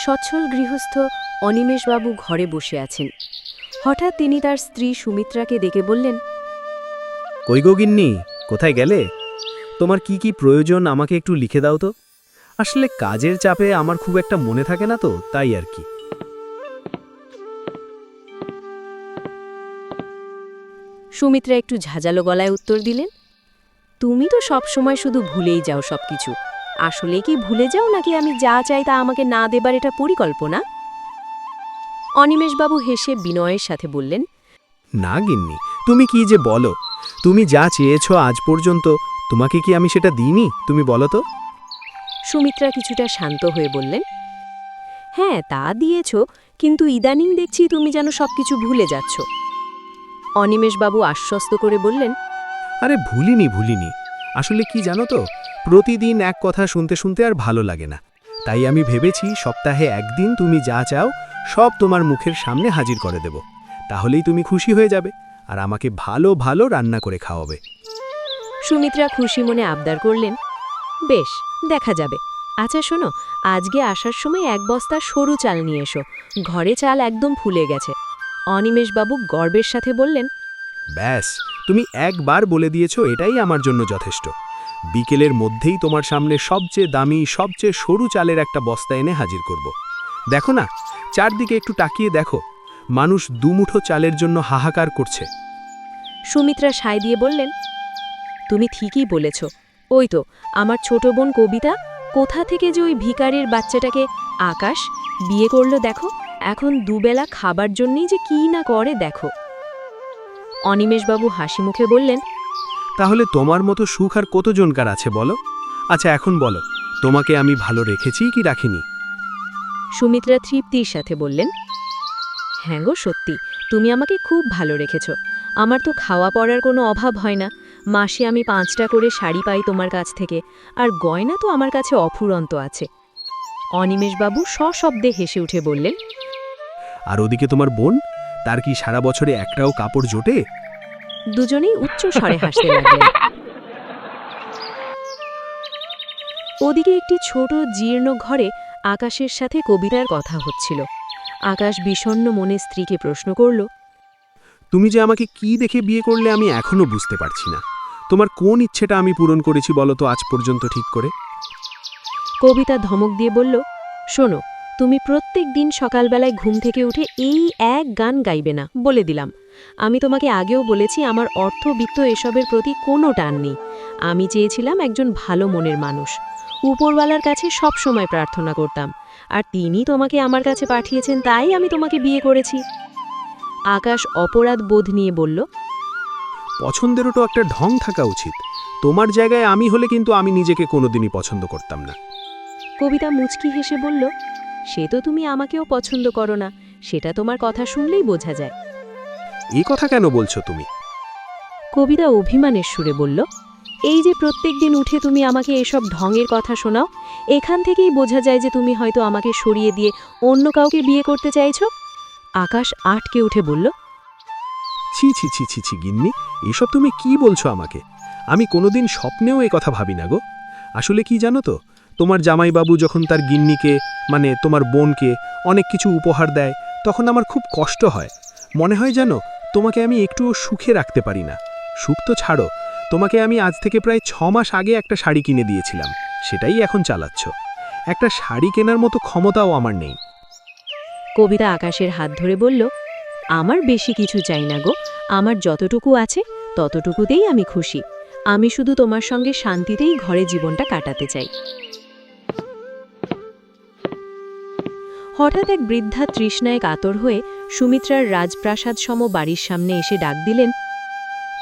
সচ্ছল গৃহস্থ অনিমেষবাবু ঘরে বসে আছেন। হঠাৎ তিনি তার স্ত্রী সুমিত্রাকে ডেকে বললেন, কই গো গিন্নি, কোথায় গেলে? তোমার কি কি প্রয়োজন আমাকে একটু লিখে দাও তো। আসলে কাজের চাপে আমার খুব একটা মনে থাকে না তো, তাই আর কি। সুমিত্রা একটু ঝাঁঝালো গলায় উত্তর দিলেন, তুমি তো সব সময় শুধু ভুলেই যাও সবকিছু। আসলে কি ভুলে যাও, নাকি আমি যা চাই তা আমাকে না দেবার এটা পরিকল্পনা? অনিমেষবাবু হেসে বিনয়ের সাথে বললেন, না গিন্নি, তুমি কি যে বলো। তুমি যা চেয়েছো আজ পর্যন্ত, তোমাকে কি আমি সেটা দিইনি? তুমি বলো তো। সুমিত্রা কিছুটা শান্ত হয়ে বললেন, হ্যাঁ তা দিয়েছ, কিন্তু ইদানিং দেখছি তুমি যেন সবকিছু ভুলে যাচ্ছ। অনিমেষবাবু আশ্বস্ত করে বললেন, আরে ভুলিনি। আসলে কি জানো তো, প্রতিদিন এক কথা শুনতে শুনতে আর ভালো লাগে না। তাই আমি ভেবেছি সপ্তাহে একদিন তুমি যা চাও সব তোমার মুখের সামনে হাজির করে দেব। তাহলেই তুমি খুশি হয়ে যাবে আর আমাকে ভালো ভালো রান্না করে খাওয়াবে। সুমিত্রা খুশি মনে আবদার করলেন, বেশ, দেখা যাবে। আচ্ছা শোনো, আজকে আসার সময় 1 বস্তা সরু চাল নিয়ে এসো, ঘরে চাল একদম ফুলে গেছে। অনিমেষবাবু গর্বের সাথে বললেন, ব্যাস, তুমি একবার বলে দিয়েছো, এটাই আমার জন্য যথেষ্ট। বিকেলের মধ্যেই তোমার সামনে সবচেয়ে দামি সবচেয়ে সরু চালের একটা বস্তা এনে হাজির করব। দেখো না, চারদিকে একটু তাকিয়ে দেখো, মানুষ দুমুঠো চালের জন্য হাহাকার করছে। সুমিত্রা সায় দিয়ে বললেন, তুমি ঠিকই বলেছ। ওই তো আমার ছোট বোন কবিতা কোথা থেকে যে ওই ভিখারির বাচ্চাটাকে আকাশ বিয়ে করলো দেখো, এখন দুবেলা খাবার জন্যই যে কি না করে দেখো। অনিমেষবাবু হাসি মুখে বললেন, তাহলে তোমার মতো সুখ আর কতজনকার আছে বলো? আচ্ছা এখন বলো, তোমাকে আমি ভালো রেখেছি কি রাখিনি? সুমিত্রা তৃপ্তির সাথে বললেন, হ্যাঁ গো সত্যি, তুমি আমাকে খুব ভালো রেখেছ। আমার তো খাওয়া পড়ার কোনো অভাব হয় না। মাসে আমি 5টা করে শাড়ি পাই তোমার কাছ থেকে, আর গয়না তো আমার কাছে অফুরন্ত আছে। অনিমেষবাবু সশব্দে হেসে উঠে বললেন, আর ওদিকে তোমার বোন, তার কি সারা বছরে একটাও কাপড় জোটে? দুজনেই উচ্চ স্বরে হাসতে লাগলেন। ওদিকে একটি ছোট জীর্ণ ঘরে আকাশের সাথে কবিতার কথা হচ্ছিল। আকাশ বিষণ্ণ মনে স্ত্রীকে প্রশ্ন করল, তুমি যে আমাকে কি দেখে বিয়ে করলে আমি এখনো বুঝতে পারছি না। তোমার কোন ইচ্ছেটা আমি পূরণ করেছি বলো তো আজ পর্যন্ত ঠিক করে? কবিতা ধমক দিয়ে বলল, শোনো, তুমি প্রত্যেক দিন সকালবেলায় ঘুম থেকে উঠে এই এক গান গাইবে না, বলে দিলাম। আমি তোমাকে আগেও বলেছি আমার অর্থবিত্ত এসবের প্রতি কোনো টান নেই। আমি চেয়েছিলাম একজন ভালো মনের মানুষ। উপরওয়ালার কাছে সব সময় প্রার্থনা করতাম, আর তিনি তোমাকে আমার কাছে পাঠিয়েছেন, তাই আমি তোমাকে বিয়ে করেছি। আকাশ অপরাধ বোধ নিয়ে বলল, পছন্দেরও তো একটা ঢং থাকা উচিত। তোমার জায়গায় আমি হলে কিন্তু আমি নিজেকে কোনোদিনই পছন্দ করতাম না। কবিতা মুচকি হেসে বলল, সে তো তুমি আমাকেও পছন্দ করো না, সেটা তোমার কথা শুনলেই বোঝা যায়। এই কথা কেন বলছো তুমি? কবিতা অভিমানের সুরে বলল, এই যে প্রত্যেক দিন উঠে তুমি আমাকে এসব ঢঙের কথা শোনাও, এখান থেকেই বোঝা যায় যে তুমি হয়তো আমাকে সরিয়ে দিয়ে অন্য কাউকে বিয়ে করতে চাইছো। আকাশ আটকে উঠে বলল, ছি ছি ছি ছি ছি গিন্নি, এসব তুমি কি বলছো আমাকে? আমি কোনোদিন স্বপ্নেও এ কথা ভাবি না গো। আসলে কি জানো তো, তোমার জামাইবাবু যখন তার গিন্নিকে, মানে তোমার বোনকে অনেক কিছু উপহার দেয়, তখন আমার খুব কষ্ট হয়। মনে হয় জানো, তোমাকে আমি একটুও সুখে রাখতে পারি না। সুখ তো ছাড়ো, তোমাকে আমি আজ থেকে প্রায় 6 মাস আগে একটা শাড়ি কিনে দিয়েছিলাম, সেটাই এখন চালাচ্ছ। একটা শাড়ি কেনার মতো ক্ষমতাও আমার নেই। কবিতা আকাশের হাত ধরে বলল, আমার বেশি কিছু চাই না গো, আমার যতটুকু আছে ততটুকুতেই আমি খুশি। আমি শুধু তোমার সঙ্গে শান্তিতেই ঘরে জীবনটা কাটাতে চাই। হঠাৎ এক বৃদ্ধা তৃষ্ণায় কাতর হয়ে সুমিত্রার রাজপ্রাসাদ সম বাড়ির সামনে এসে ডাক দিলেন,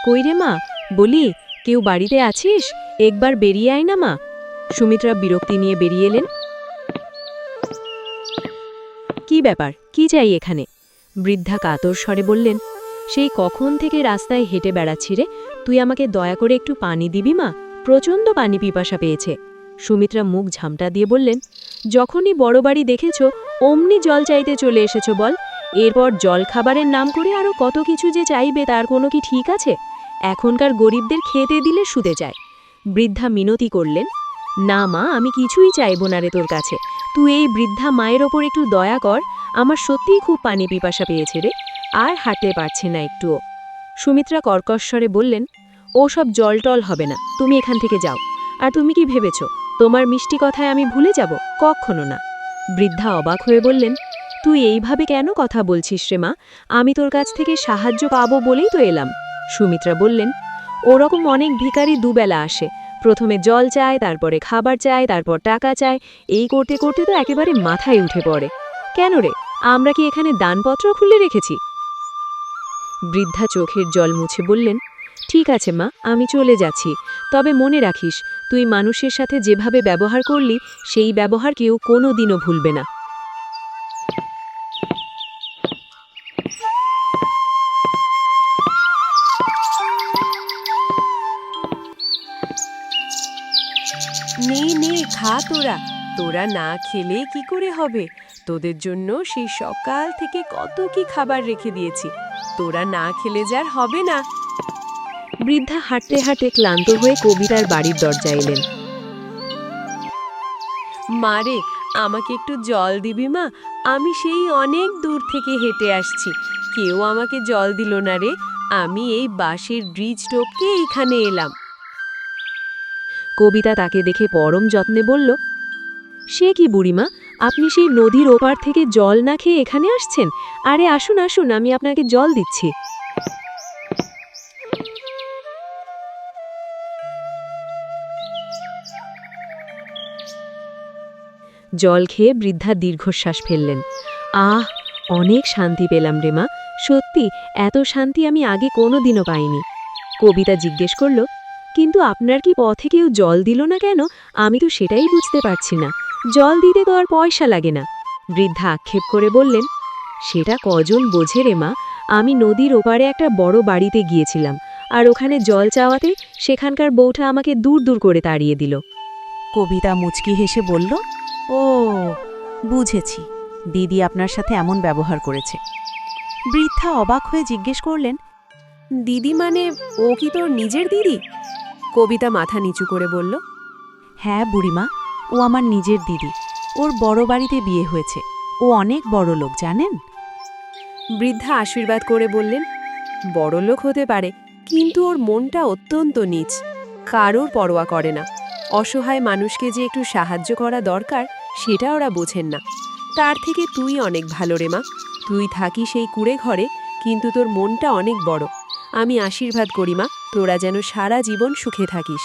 কই রে মা, বলি কেউ বাড়িতে আছিস? একবার বেরিয়ে আয় না মা। সুমিত্রা বিরক্তি নিয়ে বেরিয়ে এলেন। কি ব্যাপার, কি চাই এখানে? বৃদ্ধা কাতর স্বরে বললেন, সেই কখন থেকে রাস্তায় হেঁটে বেড়াচ্ছি রে, তুই আমাকে দয়া করে একটু পানি দিবি মা, প্রচণ্ড পানি পিপাসা পেয়েছে। সুমিত্রা মুখ ঝামটা দিয়ে বললেন, যখনই বড় বাড়ি দেখেছ অমনি জল চাইতে চলে এসেছো বল। এরপর জল খাবারের নাম করে আরও কত কিছু যে চাইবে তার কোনো কি ঠিক আছে? এখনকার গরিবদের খেতে দিলে শুতে চায়। বৃদ্ধা মিনতি করলেন, না মা, আমি কিছুই চাইব না রে তোর কাছে। তুই এই বৃদ্ধা মায়ের ওপর একটু দয়া কর। আমার সত্যিই খুব পানি পিপাসা পেয়েছে রে, আর হাঁটতে পারছি না একটুও। সুমিত্রা কর্কশ্বরে বললেন, ও সব জল-টল হবে না, তুমি এখান থেকে যাও। আর তুমি কি ভেবেছ তোমার মিষ্টি কথায় আমি ভুলে যাব? কখনো না। বৃদ্ধা অবাক হয়ে বললেন, তুই এইভাবে কেন কথা বলছিস রে মা? আমি তোর কাছ থেকে সাহায্য পাবো বলেই তো এলাম। সুমিত্রা বললেন, ওরকম অনেক ভিখারি দুবেলা আসে, প্রথমে জল চায়, তারপরে খাবার চায়, তারপর টাকা চায়। এই করতে করতে তো একেবারে মাথায় উঠে পড়ে। কেন রে, আমরা কি এখানে দানপত্র খুলে রেখেছি? বৃদ্ধা চোখের জল মুছে বললেন, ঠিক আছে মা, আমি চলে যাচ্ছি। তবে মনে রাখিস, তুই মানুষের সাথে যেভাবে ব্যবহার করলি, সেই ব্যবহার কেউ কোনো দিনও ভুলবে না। নে নে, খা তোরা। তোরা না খেলে কি করে হবে? তোদের জন্য সেই সকাল থেকে কত কি খাবার রেখে দিয়েছি। তোরা না খেলে যার হবে না। বৃদ্ধা হাঁটতে হাঁটতে ক্লান্ত হয়ে কবিতার বাড়ির দরজায় এলেন। মা রে, আমাকে একটু জল দিবি মা? আমি সেই অনেক দূর থেকে হেঁটে আসছি, কেউ আমাকে জল দিল না রে। আমি এই বাঁশের ব্রিজ টপকে এইখানে এলাম। কবিতা তাকে দেখে পরম যত্নে বলল, সে কি বুড়িমা, আপনি সেই নদীর ওপার থেকে জল না খেয়ে এখানে আসছেন? আরে আসুন আসুন, আমি আপনাকে জল দিচ্ছি। জল খেয়ে বৃদ্ধা দীর্ঘশ্বাস ফেললেন। আহ, অনেক শান্তি পেলাম রে মা, সত্যি এত শান্তি আমি আগে কোনো দিনও পাইনি। কবিতা জিজ্ঞেস করল, কিন্তু আপনার কি পথে কেউ জল দিল না কেন? আমি তো সেটাই বুঝতে পারছি না। জল দিতে তো আর পয়সা লাগে না। বৃদ্ধা আক্ষেপ করে বললেন, সেটা কজন বোঝে রে মা। আমি নদীর ওপারে একটা বড় বাড়িতে গিয়েছিলাম, আর ওখানে জল চাওয়াতে সেখানকার বউটা আমাকে দূর দূর করে তাড়িয়ে দিল। কবিতা মুচকি হেসে বলল, ও বুঝেছি, দিদি আপনার সাথে এমন ব্যবহার করেছে। বৃদ্ধা অবাক হয়ে জিজ্ঞেস করলেন, দিদি মানে ও কি তোর নিজের দিদি? কবিতা মাথা নিচু করে বলল, হ্যাঁ বুড়িমা, ও আমার নিজের দিদি। ওর বড় বাড়িতে বিয়ে হয়েছে। ও অনেক বড় লোক, জানেন? বৃদ্ধা আশীর্বাদ করে বললেন, বড়লোক হতে পারে, কিন্তু ওর মনটা অত্যন্ত নীচ। কারোর পরোয়া করে না। অসহায় মানুষকে যে একটু সাহায্য করা দরকার, সেটা ওরা বোঝেন না। তার থেকে তুই অনেক ভালো রে মা। তুই থাকি সেই কুঁড়ে ঘরে, কিন্তু তোর মনটা অনেক বড়। আমি আশীর্বাদ করি মা, তোরা যেন সারা জীবন সুখে থাকিস।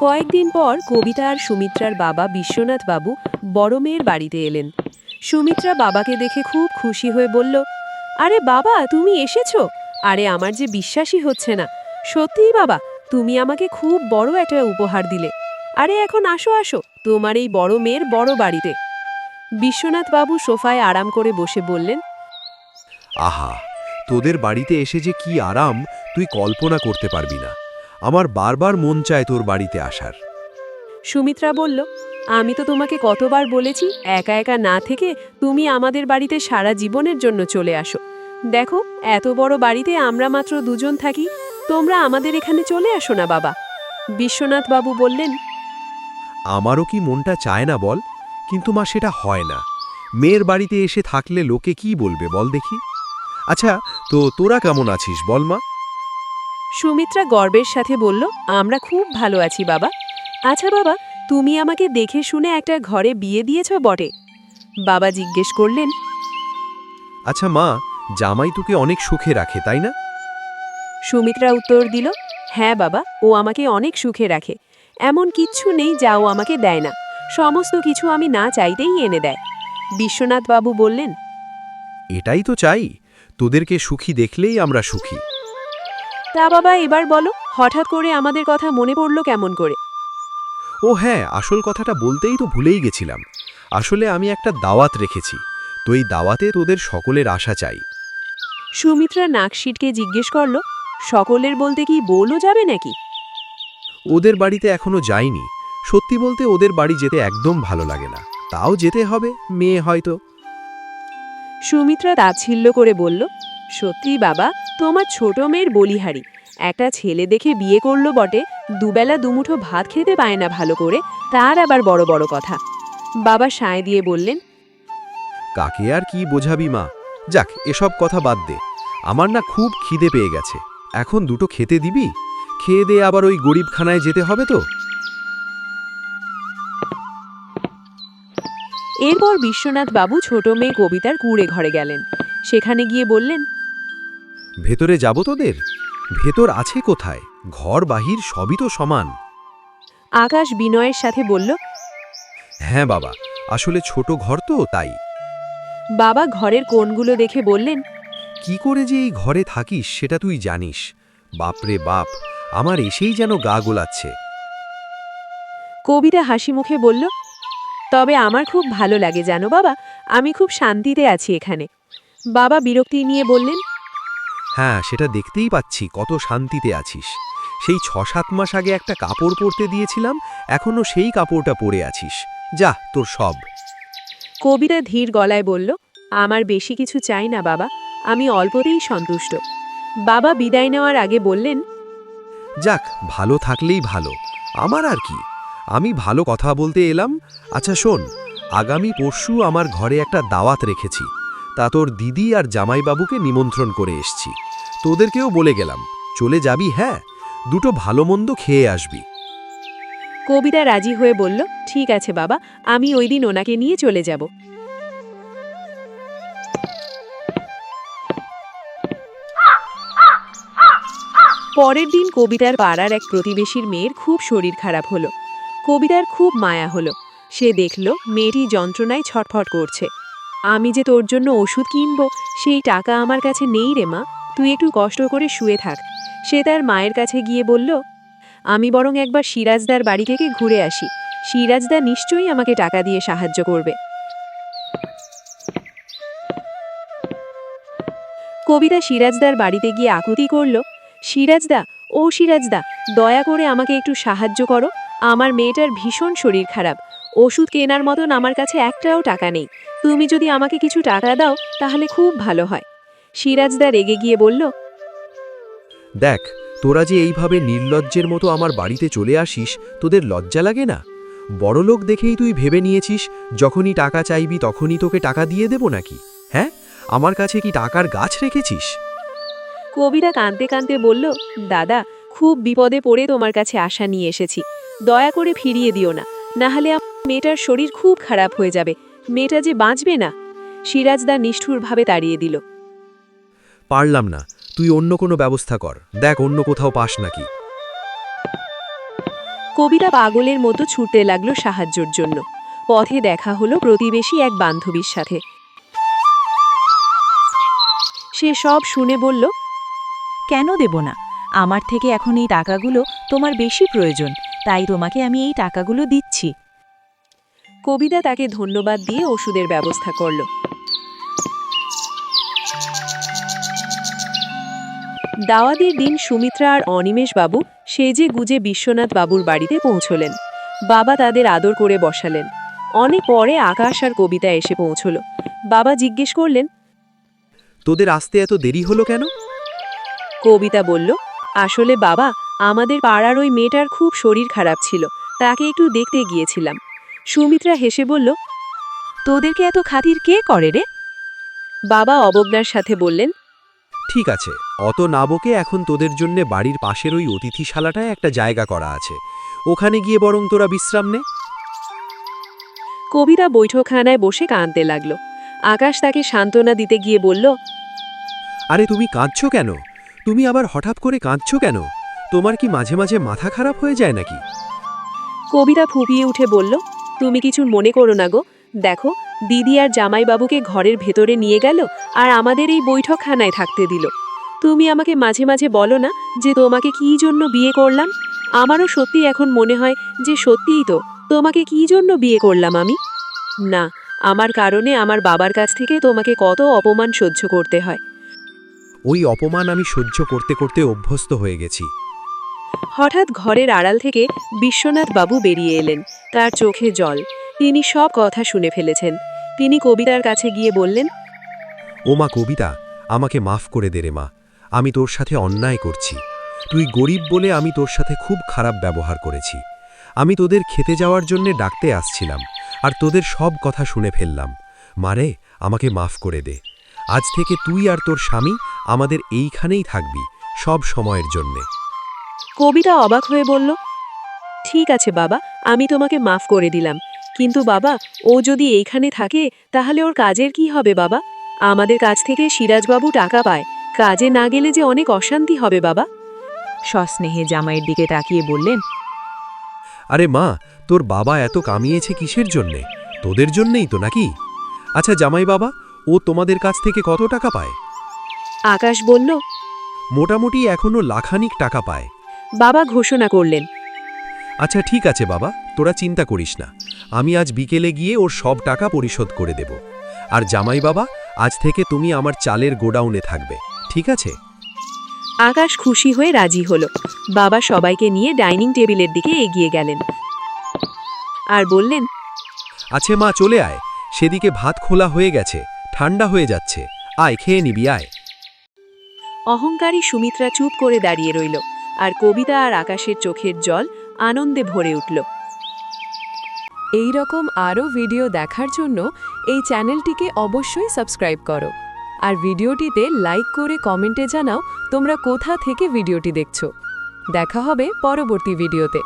কয়েকদিন পর কবিতা আর সুমিত্রার বাবা বিশ্বনাথ বাবু বড় মেয়ের বাড়িতে এলেন। সুমিত্রা বাবাকে দেখে খুব খুশি হয়ে বলল, আরে বাবা, তুমি এসেছো? আরে আমার যে বিশ্বাসই হচ্ছে না। সত্যিই বাবা, তুমি আমাকে খুব বড় একটা উপহার দিলে। আরে এখন আসো আসো, তোমার এই বড় মেয়ের বড় বাড়িতে। বিশ্বনাথ বাবু সোফায় আরাম করে বসে বললেন, আহা, তোদের বাড়িতে এসে যে কি আরাম তুই কল্পনা করতে পারবি না। আমার বারবার মন চায় তোর বাড়িতে আসার। সুমিত্রা বলল, আমি তো তোমাকে কতবার বলেছি একা একা না থেকে তুমি আমাদের বাড়িতে সারা জীবনের জন্য চলে আসো। দেখো, এত বড় বাড়িতে আমরা মাত্র দুজন থাকি, তোমরা আমাদের এখানে চলে আসো না বাবা। বিশ্বনাথ বাবু বললেন, আমারও কি মনটা চায় না বল, কিন্তু মা সেটা হয় না। মেয়ের বাড়িতে এসে থাকলে লোকে কি বলবে বল দেখি। আচ্ছা, তো তোরা কেমন আছিস বল মা? সুমিত্রা গর্বের সাথে বলল, আমরা খুব ভালো আছি বাবা। আচ্ছা বাবা, তুমি আমাকে দেখে শুনে একটা ঘরে বিয়ে দিয়েছ বটে? বাবা জিজ্ঞেস করলেন। আচ্ছা মা, জামাই তোকে অনেক সুখে রাখে তাই না? সুমিত্রা উত্তর দিল, হ্যাঁ বাবা, ও আমাকে অনেক সুখে রাখে। এমন কিচ্ছু নেই যা ও আমাকে দেয় না। সমস্ত কিছু আমি না চাইতেই এনে দেয়। বিশ্বনাথ বাবু বললেন, এটাই তো চাই, তোদেরকে সুখী দেখলেই আমরা সুখী। তা বাবা এবার বলো, হঠাৎ করে আমাদের কথা মনে পড়ল কেমন করে? ও হ্যাঁ, আসল কথাটা বলতেই তো ভুলেই গেছিলাম। আসলে আমি একটা দাওয়াত রেখেছি, তো এই দাওয়াতে তোদের সকলের আশা চাই। সুমিত্রা নাকশিটকে জিজ্ঞেস করল, সকলের বলতে কি বউও যাবে নাকি? ওদের বাড়িতে এখনো যাইনি। সত্যি বলতে ওদের বাড়ি যেতে একদম ভালো লাগে না, তাও যেতে হবে, মেয়ে হয়তো। সুমিত্রা তাচ্ছিল্য করে বলল, সত্যি বাবা, তোমার ছোট মেয়ের বলিহারি। একটা ছেলে দেখে বিয়ে করলো বটে, দুবেলা দুমুঠো ভাত খেতে পায় না ভালো করে, তার আবার বড় বড় কথা। বাবা সায় দিয়ে বললেন, কাকে আর কি বোঝাবি মা? যাক, এসব কথা বাদ দে। আমার না খুব খিদে পেয়ে গেছে, এখন দুটো খেতে দিবি? খেয়ে দিয়ে আবার ওই গরিবখানায় যেতে হবে তো। এরপর বিশ্বনাথ বাবু ছোট মেয়ে কবিতার কুঁড়ে ঘরে গেলেন। সেখানে গিয়ে বললেন, ভেতরে যাব তোদের? ভেতর আছে কোথায়? ঘর বাহির সবই তো সমান। আকাশ বিনয়ের সাথে বলল, হ্যাঁ বাবা, আসলে ছোট ঘর তো তাই। বাবা ঘরের কোণগুলো দেখে বললেন, কি করে যে এই ঘরে থাকিস সেটা তুই জানিস। বাপরে বাপ, আমার এসেই যেন গা গোলাচ্ছে। কবিতা হাসি মুখে বলল, তবে আমার খুব ভালো লাগে জানো বাবা, আমি খুব শান্তিতে আছি এখানে। বাবা বিরক্তি নিয়ে বললেন, হ্যাঁ, সেটা দেখতেই পাচ্ছি কত শান্তিতে আছিস। সেই ৬-৭ মাস আগে একটা কাপড় পরতে দিয়েছিলাম, এখনো সেই কাপড়টা পরে আছিস। যা, তোর সব। কবিতা ধীর গলায় বলল, আমার বেশি কিছু চাই না বাবা, আমি অল্পতেই সন্তুষ্ট। বাবা বিদায় নেওয়ার আগে বললেন, যাক, ভালো থাকলেই ভালো, আমার আর কি। আমি ভালো কথা বলতে এলাম। আচ্ছা শোন, আগামী পরশু আমার ঘরে একটা দাওয়াত রেখেছি, তা তোর দিদি আর জামাইবাবুকে নিমন্ত্রণ করে এসছি। তোদেরকেও বলে গেলাম, চলে যাবি? হ্যাঁ, দুটো ভালো মন্দ খেয়ে আসবি। কবিতা রাজি হয়ে বলল, ঠিক আছে বাবা, আমি ওই দিন ওনাকে নিয়ে চলে যাব। পরের দিন কবিতার পাড়ার এক প্রতিবেশীর মেয়ের খুব শরীর খারাপ হলো। কবিতার খুব মায়া হলো। সে দেখল মেয়েটি যন্ত্রণায় ছটফট করছে। আমি যে তোর জন্য ওষুধ কিনব সেই টাকা আমার কাছে নেই রে মা, তুই একটু কষ্ট করে শুয়ে থাক। সে তার মায়ের কাছে গিয়ে বলল, আমি বরং একবার সিরাজদার বাড়ি থেকে ঘুরে আসি, সিরাজদা নিশ্চয়ই আমাকে টাকা দিয়ে সাহায্য করবে। কবিতা সিরাজদার বাড়িতে গিয়ে আকুতি করল, সিরাজদা, ও সিরাজদা, দয়া করে আমাকে একটু সাহায্য করো, আমার মেয়েটার ভীষণ শরীর খারাপ, ওষুধ কেনার মতন আমার কাছে একটাও টাকা নেই, তুমি যদি আমাকে কিছু টাকা দাও তাহলে খুব ভালো হয়। সিরাজদা রেগে গিয়ে বলল, দেখ, তোরা যে এইভাবে নির্লজ্জের মতো আমার বাড়িতে চলে আসিস, তোদের লজ্জা লাগে না? বড়লোক দেখেই তুই ভেবে নিয়েছিস যখনই টাকা চাইবি তখনই তোকে টাকা দিয়ে দেব নাকি? হ্যাঁ, আমার কাছে কি টাকার গাছ রেখেছিস? কবিতা কাঁদতে কাঁদতে বলল, দাদা, খুব বিপদে পড়ে তোমার কাছে আশা নিয়ে এসেছি, দয়া করে ফিরিয়ে দিও না, নাহলে আমার মেয়েটার শরীর খুব খারাপ হয়ে যাবে, মেয়েটা যে বাঁচবে না। সিরাজদা নিষ্ঠুরভাবে তাড়িয়ে দিল। পারলাম না, তুই অন্য কোনো ব্যবস্থা কর, দেখ অন্য কোথাও পাস নাকি। কবিতা পাগলের মতো ছুটতে লাগলো সাহায্যের জন্য। পথে দেখা হলো প্রতিবেশী এক বান্ধবীর সাথে। সে সব শুনে বলল, কেন দেব না? আমার থেকে এখন এই টাকাগুলো তোমার বেশি প্রয়োজন, তাই তোমাকে আমি এই টাকাগুলো দিচ্ছি। কবিতা তাকে ধন্যবাদ দিয়ে ওষুধের ব্যবস্থা করল। দাওয়াতের দিন সুমিত্রা আর অনিমেষ বাবু সেজে গুজে বিশ্বনাথ বাবুর বাড়িতে পৌঁছলেন। বাবা তাদের আদর করে বসালেন। অনেক পরে আকাশ আর কবিতা এসে পৌঁছল। বাবা জিজ্ঞেস করলেন, তোদের আসতে এত দেরি হলো কেন? কবিতা বলল, আসলে বাবা, আমাদের পাড়ার ওই মেয়েটার খুব শরীর খারাপ ছিল, তাকে একটু দেখতে গিয়েছিলাম। সুমিত্রা হেসে বলল, তোদেরকে এত খাতির কে করে রে? বাবা অবজ্ঞার সাথে বললেন, ঠিক আছে, অত না বকে এখন তোদের জন্য বাড়ির পাশের ওই অতিথিশালাটায় একটা জায়গা করা আছে, ওখানে গিয়ে বরং তোরা বিশ্রাম নে। কবিতা বৈঠকখানায় বসে কাঁদতে লাগল। আকাশ তাকে সান্ত্বনা দিতে গিয়ে বলল, আরে তুমি কাঁদছো কেন? তুমি আবার হঠাৎ করে কাঁদছো কেন? তোমার কি মাঝে মাঝে মাথা খারাপ হয়ে যায় নাকি? কবিতা ফুপিয়ে উঠে বলল, তুমি কিছু মনে করো না গো, দেখো দিদি আর জামাইবাবুকে ঘরের ভেতরে নিয়ে গেল আর আমাদের এই বৈঠকখানায় থাকতে দিল। তুমি আমাকে মাঝে মাঝে বলো না যে তোমাকে কী জন্য বিয়ে করলাম? আমারও সত্যি এখন মনে হয় যে সত্যিই তো তোমাকে কী জন্য বিয়ে করলাম আমি। না, আমার কারণে আমার বাবার কাছ থেকে তোমাকে কত অপমান সহ্য করতে হয়। ওই অপমান আমি সহ্য করতে করতে অভ্যস্ত হয়ে গেছি। হঠাৎ ঘরের আড়াল থেকে বিশ্বনাথ বাবু বেরিয়ে এলেন। তার চোখে জল। তিনি সব কথা শুনে ফেলেছেন। তিনি কবিতার কাছে গিয়ে বললেন, ও মা কবিতা, আমাকে মাফ করে দে রে মা, আমি তোর সাথে অন্যায় করছি। তুই গরিব বলে আমি তোর সাথে খুব খারাপ ব্যবহার করেছি। আমি তোদের খেতে যাওয়ার জন্যে ডাকতে আসছিলাম, আর তোদের সব কথা শুনে ফেললাম। মারে, আমাকে মাফ করে দে। আজ থেকে তুই আর তোর স্বামী আমাদের এইখানেই থাকবি, সব সময়ের জন্যে। কবিতা অবাক হয়ে বলল, ঠিক আছে বাবা, আমি তোমাকে মাফ করে দিলাম, কিন্তু বাবা, ও যদি এইখানে থাকে তাহলে ওর কাজের কি হবে বাবা? আমাদের কাছ থেকে সিরাজবাবু টাকা পায়, কাজে না গেলে যে অনেক অশান্তি হবে বাবা। সস্নেহে জামাইয়ের দিকে তাকিয়ে বললেন, আরে মা, তোর বাবা এত কামিয়েছে কিসের জন্যে? তোদের জন্যেই তো নাকি? আচ্ছা জামাই বাবা, ও তোমাদের কাছ থেকে কত টাকা পায়? আকাশ বলল, মোটামুটি এখনো লাখানিক টাকা পায়। বাবা ঘোষণা করলেন, আচ্ছা ঠিক আছে বাবা, তোরা চিন্তা করিস না, আমি আজ বিকেলে গিয়ে ওর সব টাকা পরিশোধ করে দেব। আর জামাই বাবা, আজ থেকে তুমি আমার চালের গোডাউনে থাকবে, ঠিক আছে? আকাশ খুশি হয়ে রাজি হলো। বাবা সবাইকে নিয়ে ডাইনিং টেবিলের দিকে এগিয়ে গেলেন আর বললেন, আচ্ছা মা, চলে আয়, সেদিকে ভাত খোলা হয়ে গেছে, ঠান্ডা হয়ে যাচ্ছে, আয় খেয়ে নিবি, আয়। অহংকারী সুমিত্রা চুপ করে দাঁড়িয়ে রইল, আর কবিতা আর আকাশের চোখের জল আনন্দে ভরে উঠল। এই রকম আরও ভিডিও দেখার জন্য এই চ্যানেলটিকে অবশ্যই সাবস্ক্রাইব করো, আর ভিডিওটিতে লাইক করে কমেন্টে জানাও তোমরা কোথা থেকে ভিডিওটি দেখছো। দেখা হবে পরবর্তী ভিডিওতে।